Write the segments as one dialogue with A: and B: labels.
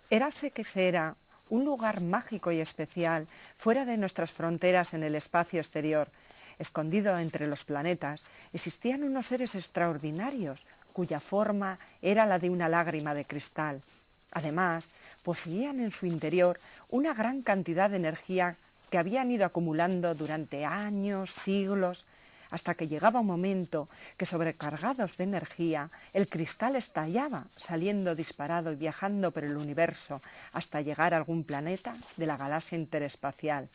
A: Érase que se era un lugar mágico y especial, fuera de nuestras fronteras en el espacio exterior, escondido entre los planetas, existían unos seres extraordinarios, cuya forma era la de una lágrima de cristal. Además, poseían en su interior una gran cantidad de energía que habían ido acumulando durante años, siglos, hasta que llegaba un momento que, sobrecargados de energía, el cristal estallaba, saliendo disparado y viajando por el universo hasta llegar a algún planeta de la galaxia interespacial.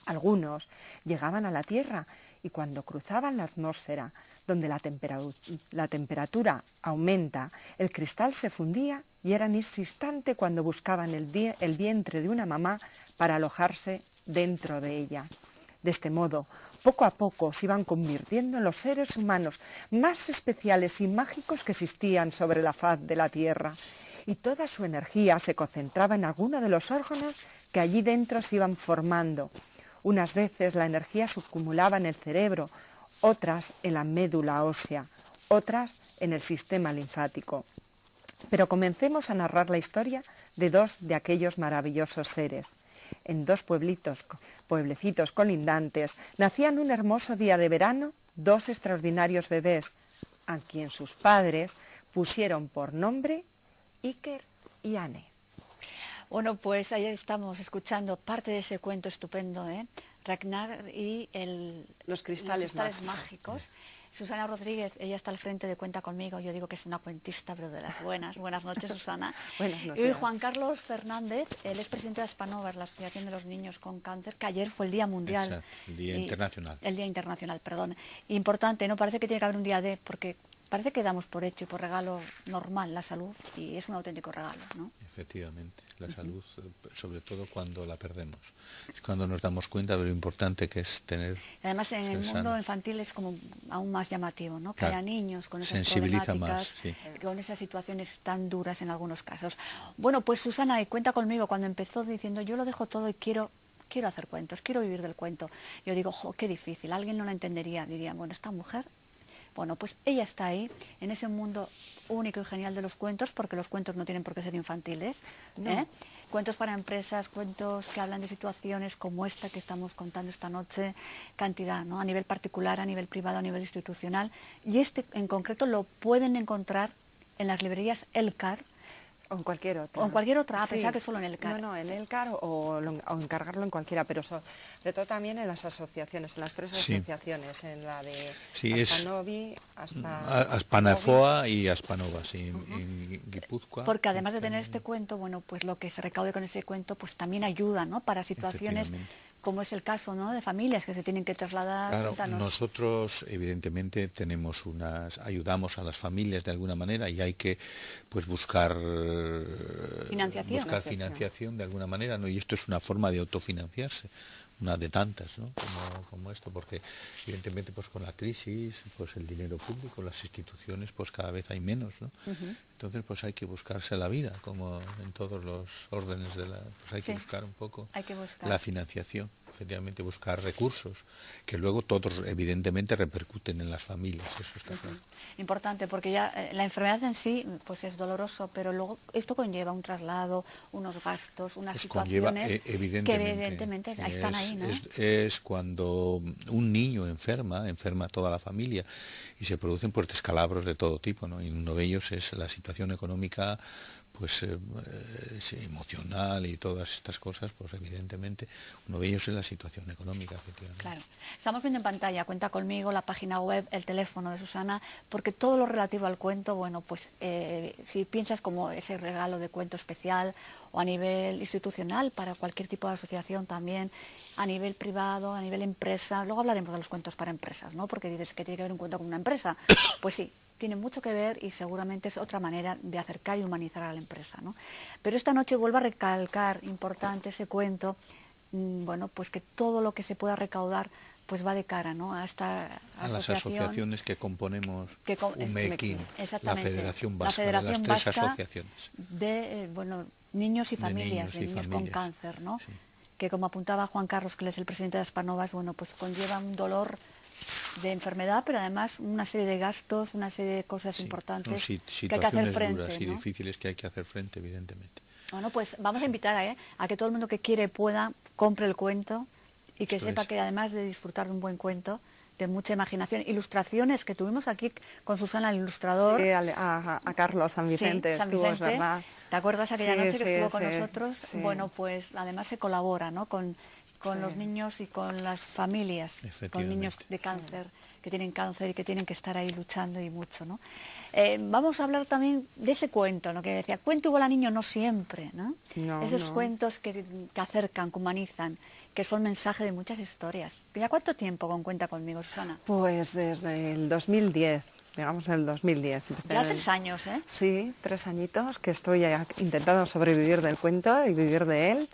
A: Algunos llegaban a la Tierra y cuando cruzaban la atmósfera, donde la temperatura aumenta, el cristal se fundía y era en ese instante cuando buscaban el vientre de una mamá para alojarse dentro de ella. De este modo, poco a poco se iban convirtiendo en los seres humanos más especiales y mágicos que existían sobre la faz de la Tierra, y toda su energía se concentraba en alguno de los órganos que allí dentro se iban formando. Unas veces la energía se acumulaba en el cerebro, otras en la médula ósea, otras en el sistema linfático. Pero comencemos a narrar la historia de dos de aquellos maravillosos seres. En dos pueblecitos colindantes, nacían un hermoso día de verano dos extraordinarios bebés, a quien sus padres pusieron por nombre Iker y Anne.
B: Bueno, pues ahí estamos escuchando parte de ese cuento estupendo, Ragnar y
A: los cristales
B: mágicos. Susana Rodríguez, ella está al frente de Cuenta Conmigo, yo digo que es una cuentista, pero de las buenas. Buenas noches, Susana.
A: Buenas noches.
B: Y Juan Carlos Fernández, él es presidente de Aspanovas, la Asociación de los Niños con Cáncer, que ayer fue el Día Mundial.
C: Exacto, el Día Internacional.
B: El Día Internacional, perdón. Importante, ¿no? Parece que tiene que haber un día de, porque parece que damos por hecho y por regalo normal la salud, y es un auténtico regalo, ¿no?
C: Efectivamente, la salud, sobre todo cuando la perdemos. Es cuando nos damos cuenta de lo importante que es tener.
B: Además, en el mundo
C: sanos.
B: infantil es como aún más llamativo, ¿no? Que
C: Claro.
B: haya niños con esas
C: Sensibiliza
B: problemáticas,
C: más, sí.
B: con esas situaciones tan duras en algunos casos. Bueno, pues Susana, Cuenta Conmigo, cuando empezó diciendo yo lo dejo todo y quiero hacer cuentos, quiero vivir del cuento. Yo digo, qué difícil, alguien no la entendería, diría, bueno, esta mujer. Bueno, pues ella está ahí, en ese mundo único y genial de los cuentos, porque los cuentos no tienen por qué ser infantiles.
A: No.
B: Cuentos para empresas, cuentos que hablan de situaciones como esta que estamos contando esta noche, cantidad, ¿no? A nivel particular, a nivel privado, a nivel institucional. Y este en concreto lo pueden encontrar en las librerías Elcar,
A: O en cualquier otra.
B: o en cualquier otra,
A: Sí.
B: pensaba que solo en Elcar.
A: No, en Elcar o encargarlo en cualquiera, pero sobre todo también en las asociaciones, en las tres
C: Sí.
A: asociaciones, en la de
C: Sí,
A: Aspanovi,
C: Aspanafoa y Aspanova, sí, en Guipúzcoa.
B: Porque además de tener este cuento, bueno, pues lo que se recaude con ese cuento, pues también ayuda, ¿no? Para situaciones como es el caso, ¿no? De familias que se tienen que trasladar.
C: Claro,
B: Cuéntanos.
C: nosotros evidentemente ayudamos a las familias de alguna manera y hay que pues buscar financiación de alguna manera, ¿no? Y esto es una forma de autofinanciarse, una de tantas, ¿no? Como esto, porque evidentemente pues con la crisis, pues el dinero público, las instituciones, pues cada vez hay menos, ¿no? Entonces pues hay que buscarse la vida, como en todos los órdenes pues hay que buscar un poco la financiación, efectivamente buscar recursos, que luego todos evidentemente repercuten en las familias, eso está claro.
B: Importante, porque ya la enfermedad en sí pues es doloroso, pero luego esto conlleva un traslado, unos gastos, unas situaciones que evidentemente están ahí, ¿no?
C: Es cuando un niño enferma toda la familia y se producen pues descalabros de todo tipo, ¿no? Y uno de ellos es la situación económica, pues emocional y todas estas cosas, pues evidentemente uno de ellos es la situación económica, efectivamente.
B: Claro. Estamos viendo en pantalla, Cuenta Conmigo, la página web, el teléfono de Susana, porque todo lo relativo al cuento, bueno, pues si piensas como ese regalo de cuento especial o a nivel institucional para cualquier tipo de asociación también, a nivel privado, a nivel empresa, luego hablaremos de los cuentos para empresas, ¿no? Porque dices que tiene que ver un cuento con una empresa, pues sí. Tiene mucho que ver y seguramente es otra manera de acercar y humanizar a la empresa, ¿no? Pero esta noche vuelvo a recalcar, importante ese cuento, bueno, pues que todo lo que se pueda recaudar pues va de cara, ¿no? A
C: las asociaciones que componemos UMECIN, la Federación Vasca de las tres asociaciones.
B: De, niños y familias, de niños con cáncer, ¿no? Sí. Que como apuntaba Juan Carlos, que él es el presidente de Aspanovas, bueno, pues conlleva un dolor de enfermedad, pero además una serie de gastos, una serie de cosas
C: Sí,
B: importantes
C: son
B: que hay que hacer
C: situaciones
B: frente,
C: duras y
B: ¿no?
C: difíciles que hay que hacer frente, evidentemente.
B: Bueno, pues vamos a invitar a que todo el mundo que quiere pueda, compre el cuento y que
C: Esto
B: sepa
C: es.
B: que además de disfrutar de un buen cuento, de mucha imaginación, ilustraciones que tuvimos aquí con Susana, el ilustrador.
A: Sí, a Carlos San Vicente
B: Sí, San
A: estuvo, es
B: Vicente.
A: verdad.
B: ¿Te acuerdas aquella
A: Sí,
B: noche que
A: sí,
B: estuvo con
A: sí,
B: nosotros?
A: sí.
B: Bueno, pues además se colabora, ¿no? Con
A: Sí.
B: los niños y con las familias, con niños
C: Efectivamente.
B: de cáncer, que tienen cáncer y que tienen que estar ahí luchando y mucho, ¿no? Vamos a hablar también de ese cuento, ¿no? Que decía, cuento igual a niño no siempre, ¿no?
A: No,
B: Esos
A: no.
B: cuentos que acercan, que humanizan, que son mensaje de muchas historias. ¿Ya cuánto tiempo con Cuenta Conmigo, Susana?
A: Pues desde el 2010, digamos el 2010.
B: Ya 3 años, ¿eh?
A: Sí, 3 añitos que estoy intentando sobrevivir del cuento y vivir de él,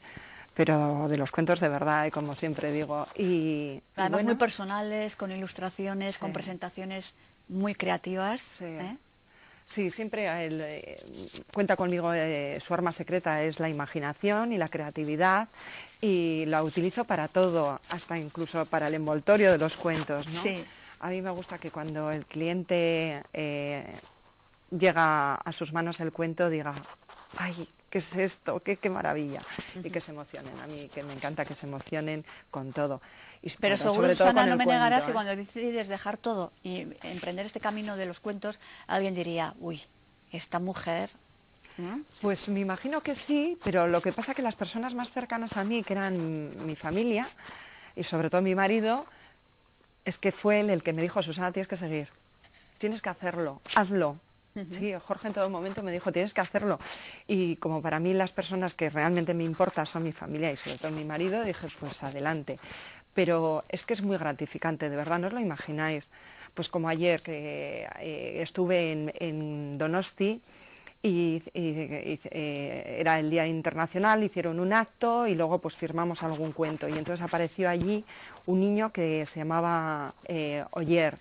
A: pero de los cuentos de verdad, y como siempre digo. Y
B: Además
A: bueno,
B: muy personales, con ilustraciones,
A: Sí.
B: con presentaciones muy creativas.
A: Sí.
B: ¿Eh?
A: Sí, siempre Cuenta Conmigo, su arma secreta es la imaginación y la creatividad, y la utilizo para todo, hasta incluso para el envoltorio de los cuentos, ¿no?
B: Sí.
A: A mí me gusta que cuando el cliente llega a sus manos el cuento diga, ¡ay, qué es esto! ¡Qué maravilla! Y que se emocionen. A mí que me encanta que se emocionen con todo. Y
B: Pero
A: sobre
B: seguro,
A: todo
B: Susana,
A: con
B: no
A: el
B: me
A: cuento,
B: negarás que
A: ¿eh?
B: cuando decides dejar todo y emprender este camino de los cuentos, alguien diría, uy, esta mujer... ¿no?
A: Pues me imagino que sí, pero lo que pasa es que las personas más cercanas a mí, que eran mi familia, y sobre todo mi marido, es que fue él el que me dijo, Susana, tienes que seguir, tienes que hacerlo, hazlo. Sí, Jorge en todo momento me dijo, tienes que hacerlo. Y como para mí las personas que realmente me importan son mi familia y sobre todo mi marido, dije, pues adelante. Pero es que es muy gratificante, de verdad, no os lo imagináis. Pues como ayer que estuve en Donosti, era el Día Internacional, hicieron un acto y luego pues firmamos algún cuento. Y entonces apareció allí un niño que se llamaba Oyer.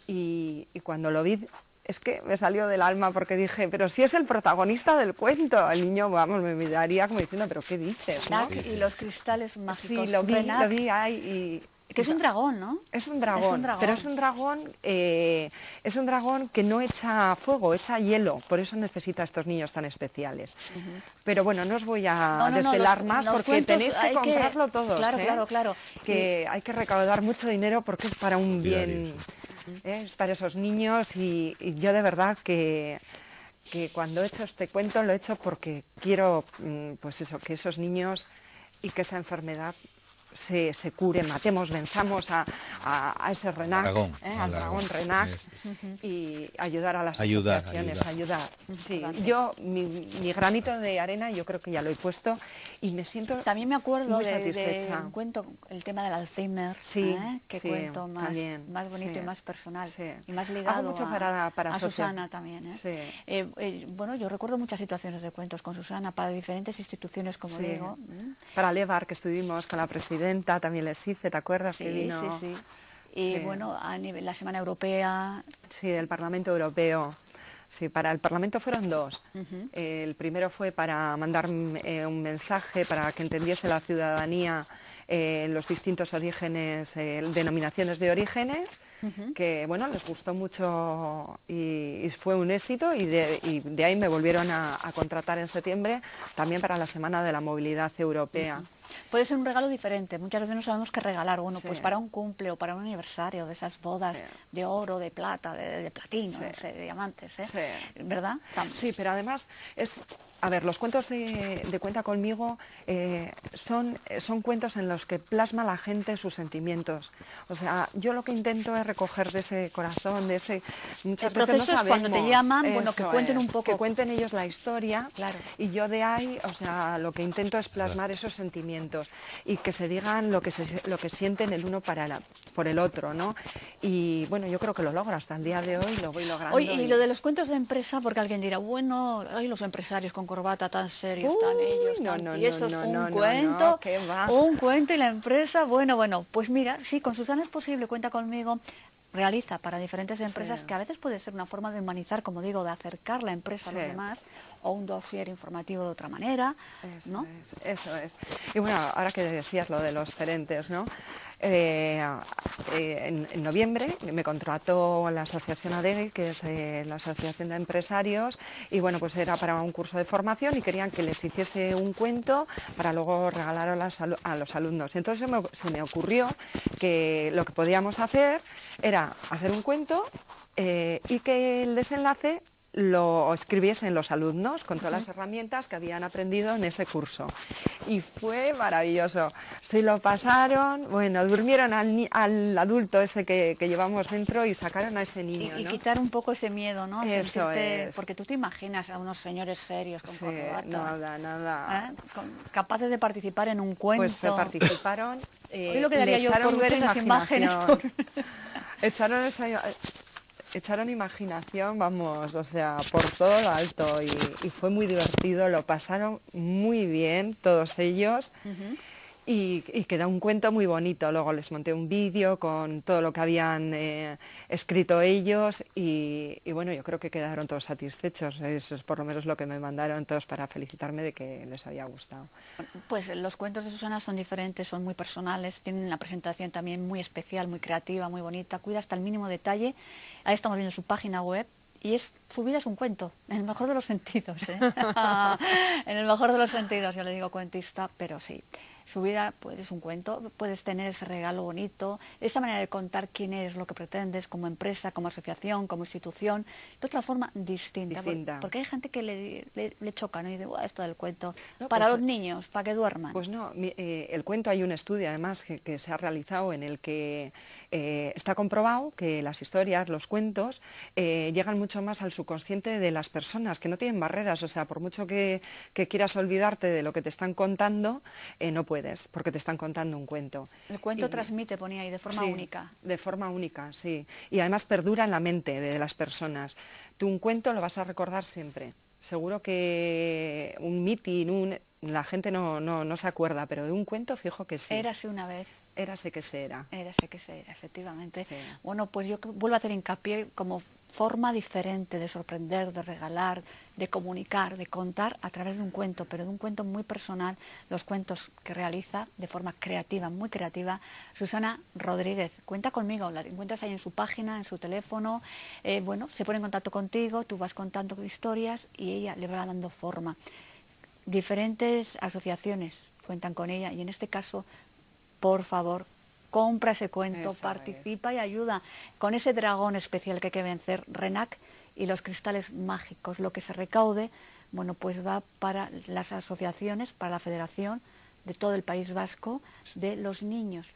A: Y cuando lo vi, es que me salió del alma porque dije, pero si es el protagonista del cuento. El niño, vamos, me miraría como diciendo, pero ¿qué dices? ¿no?
B: Y los cristales mágicos.
A: Sí, lo
B: Renac,
A: vi ahí
B: que es un dragón, ¿no?
A: es un dragón, pero es un dragón que no echa fuego, echa hielo, por eso necesita a estos niños tan especiales. Pero bueno, no os voy a desvelar más
B: los
A: porque
B: cuentos
A: tenéis que
B: hay
A: comprarlo todos.
B: Claro,
A: ¿eh?
B: claro.
A: Que hay que recaudar mucho dinero porque es para un bien, es para esos niños y yo de verdad que cuando he hecho este cuento lo he hecho porque quiero, pues eso, que esos niños y que esa enfermedad se cure, matemos, venzamos a ese Renac, al dragón Renac, y ayudar a las asociaciones, ayudar. Sí, yo mi granito de arena yo creo que ya lo he puesto y me siento
B: También me acuerdo
A: muy
B: de
A: satisfecha.
B: un cuento, el tema del Alzheimer,
A: Sí,
B: qué
A: sí,
B: cuento más bonito
A: sí,
B: y más personal,
A: sí.
B: y más
A: Hago
B: ligado
A: mucho
B: a
A: para
B: Susana también.
A: Sí.
B: Bueno, yo recuerdo muchas situaciones de cuentos con Susana para diferentes instituciones, como
A: Sí.
B: digo.
A: Para Levar, que estuvimos con la presidenta, también les hice, ¿te acuerdas?
B: Sí,
A: Que vino,
B: sí. Y
A: Sí.
B: bueno, a nivel la Semana Europea.
A: Sí, del Parlamento Europeo. Sí, para el Parlamento fueron 2. El primero fue para mandar un mensaje para que entendiese la ciudadanía los distintos orígenes, denominaciones de orígenes, que bueno, les gustó mucho y fue un éxito y de ahí me volvieron a contratar en septiembre también para la Semana de la Movilidad Europea.
B: Puede ser un regalo diferente, muchas veces no sabemos qué regalar, bueno,
A: Sí.
B: pues para un cumple o para un aniversario de esas bodas
A: Sí.
B: de oro, de plata, de platino,
A: Sí.
B: no sé, de diamantes,
A: Sí.
B: ¿verdad?
A: Sí, pero además los cuentos de Cuenta Conmigo son cuentos en los que plasma la gente sus sentimientos. O sea, yo lo que intento es recoger de ese corazón, de ese... Muchas
B: El
A: veces no
B: proceso es cuando te
A: sabemos.
B: llaman, bueno, que
A: Eso
B: cuenten
A: es,
B: un poco.
A: que cuenten ellos la historia.
B: Claro.
A: Y yo de ahí, o sea, lo que intento es plasmar esos sentimientos y que se digan lo que sienten el uno por el otro, ¿no? Y bueno, yo creo que lo logro hasta el día de hoy, lo voy logrando.
B: Oye, y lo de los cuentos de empresa, porque alguien dirá, bueno, hay los empresarios con corbata tan serios, tan ellos, tan tiesos, un cuento,
A: ¿qué va?
B: un cuento y la empresa, bueno, pues mira, sí, con Susana es posible, Cuenta Conmigo, realiza para diferentes empresas, que a veces puede ser una forma de humanizar, como digo, de acercar la empresa a los demás, o un dossier informativo de otra manera, ¿no?
A: Eso es. Y bueno, ahora que decías lo de los gerentes, ¿no? En noviembre me contrató la Asociación ADEGI, que es la Asociación de Empresarios, y bueno, pues era para un curso de formación y querían que les hiciese un cuento para luego regalar a los alumnos. Entonces se me ocurrió que lo que podíamos hacer era hacer un cuento y que el desenlace lo escribiesen los alumnos con todas las herramientas que habían aprendido en ese curso. Y fue maravilloso. Se lo pasaron, bueno, durmieron al adulto ese que llevamos dentro y sacaron a ese niño,
B: Y
A: ¿no?
B: quitar un poco ese miedo, ¿no?
A: Eso es.
B: Porque tú te imaginas a unos señores serios con
A: Sí,
B: corbata,
A: nada.
B: capaces de participar en un cuento.
A: Pues participaron.
B: Hoy lo que daría
A: le
B: yo
A: echaron
B: por ver
A: mucha
B: esas imágenes.
A: Echaron imaginación, vamos, o sea, por todo lo alto y fue muy divertido, lo pasaron muy bien todos ellos y quedó un cuento muy bonito. Luego les monté un vídeo con todo lo que habían escrito ellos y bueno, yo creo que quedaron todos satisfechos. Eso es por lo menos lo que me mandaron todos para felicitarme de que les había gustado.
B: Pues los cuentos de Susana son diferentes, son muy personales, tienen una presentación también muy especial, muy creativa, muy bonita, cuida hasta el mínimo detalle. Ahí estamos viendo su página web. Y su vida es un cuento, en el mejor de los sentidos, ¿eh? En el mejor de los sentidos, yo le digo cuentista, pero sí. Su vida pues, es un cuento, puedes tener ese regalo bonito, esa manera de contar quién eres, lo que pretendes, como empresa, como asociación, como institución, de otra forma distinta. Porque hay gente que le choca, ¿no? Y dice, esto del cuento, no, para pues, los niños, para que duerman.
A: Pues no, el cuento, hay un estudio además que se ha realizado en el que está comprobado que las historias, los cuentos, llegan mucho más al subconsciente de las personas, que no tienen barreras, o sea, por mucho que quieras olvidarte de lo que te están contando, no puedes, porque te están contando un cuento.
B: El cuento transmite, ponía ahí, de forma única.
A: De forma única, sí. Y además perdura en la mente de las personas. Tú un cuento lo vas a recordar siempre. Seguro que un mitin, la gente no se acuerda, pero de un cuento fijo que sí.
B: Érase una vez.
A: Érase que se era.
B: Érase que se era, efectivamente.
A: Sí.
B: Bueno, pues yo vuelvo a hacer hincapié como forma diferente de sorprender, de regalar, de comunicar, de contar a través de un cuento, pero de un cuento muy personal, los cuentos que realiza de forma creativa, muy creativa, Susana Rodríguez. Cuenta conmigo, la encuentras ahí en su página, en su teléfono, bueno, se pone en contacto contigo, tú vas contando historias y ella le va dando forma. Diferentes asociaciones cuentan con ella y en este caso, por favor, compra ese cuento, participa y ayuda con ese dragón especial que hay que vencer, RENAC, y los cristales mágicos. Lo que se recaude, bueno, pues va para las asociaciones, para la federación de todo el País Vasco de los niños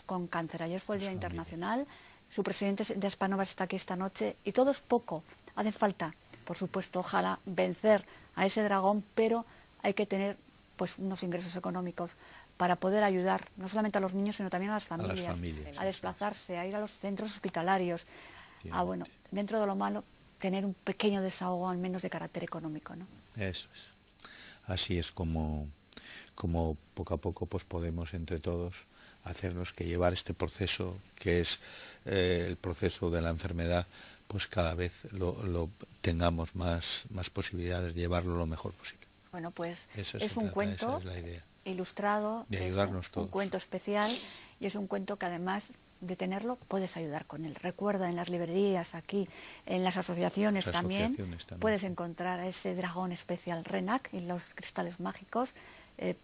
B: con cáncer. Ayer fue el Día Internacional, su presidente de Aspanova está aquí esta noche y todo es poco. Hace falta, por supuesto, ojalá vencer a ese dragón, pero hay que tener pues unos ingresos económicos para poder ayudar no solamente a los niños, sino también a las familias, a desplazarse, a ir a los centros hospitalarios, a, bueno, dentro de lo malo, tener un pequeño desahogo, al menos de carácter económico, ¿no?
C: Eso es. Así es como poco a poco pues podemos entre todos hacernos que llevar este proceso, que es el proceso de la enfermedad, pues cada vez lo tengamos más posibilidades de llevarlo lo mejor posible.
B: Bueno, pues es un cuento ilustrado,
C: de ayudarnos todos.
B: Un cuento especial y es un cuento que además de tenerlo puedes ayudar con él. Recuerda, en las librerías, aquí, en las asociaciones también puedes encontrar a ese dragón especial RENAC y los cristales mágicos,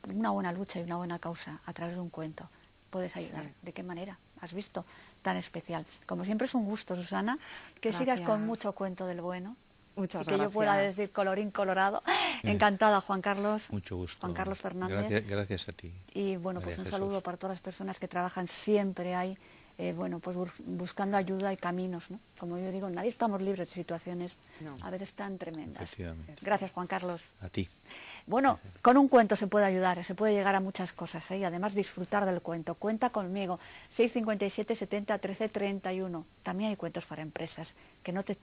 B: una buena lucha y una buena causa a través de un cuento. Puedes ayudar. Sí. ¿De qué manera? ¿Has visto? Tan especial. Como siempre es un gusto, Susana, que sigas con mucho cuento del bueno.
A: Muchas
B: gracias. Que yo pueda decir colorín colorado. Encantada, Juan Carlos.
C: Mucho gusto.
B: Juan Carlos Fernández.
C: Gracias a ti.
B: Y bueno, pues un saludo para todas las personas que trabajan siempre ahí, bueno, pues buscando ayuda y caminos, ¿no? Como yo digo, nadie estamos libres de situaciones a veces tan tremendas. Gracias, Juan Carlos.
C: A ti.
B: Bueno, con un cuento se puede ayudar, se puede llegar a muchas cosas, y además disfrutar del cuento. Cuenta conmigo, 657 70 13 31. También hay cuentos para empresas, que no te